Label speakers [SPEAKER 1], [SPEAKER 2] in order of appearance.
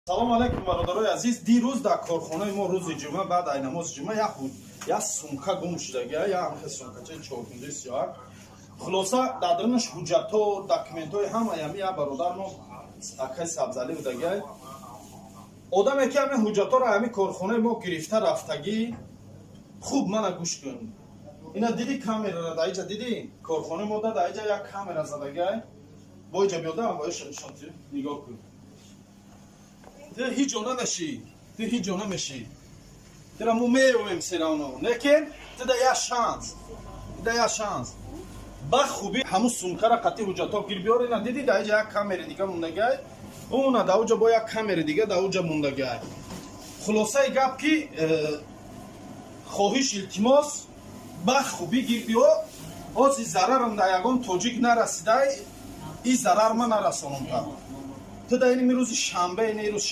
[SPEAKER 1] салом алейкум бародарои азиз. Дирӯз дар корхонаи мо рӯзи ҷумъа баъд ай намози ҷумъа як сумка гум шудагия, як ҳамхел сумкачаи 431. Хулоса дар дарунаш ҳуҷҷатҳо, документҳои ҳамаи ҳами як бародар мо акаи Сабзалӣ будагия. Одаме ки ҳамин ҳуҷҷатҳоро ҳами корхонаи мо гирифта рафтагӣ, хуб мана гӯш кун. Ина диди камерара дар иҷа диди? Корхонаи мо дар иҷа як камера задагия. Бо иҷа биёдам бо ишон нигоҳ кун. Ты ҳеҷ ҷо намешӣ. Ты ҳеҷ ҷо намешӣ. Тира мо меёвем серано. Лекин ты да як шанс. Да як шанс. Ба хубӣ ҳамун сумкара қатъи ҳуҷҷатҳо гир биёр. Ина диди дар иҷа як камери дига мондагиай. Уна дар уҷа бо як камери дига дар уҷа мондагиай. Хулосаи гап ки хоҳиш илтимос ба хубӣ гир биёр. Ози зарарам дар ягон тоҷик нарасидай. И зарар ма нарасонам. Ты да ин рӯзи шанбе ин рӯз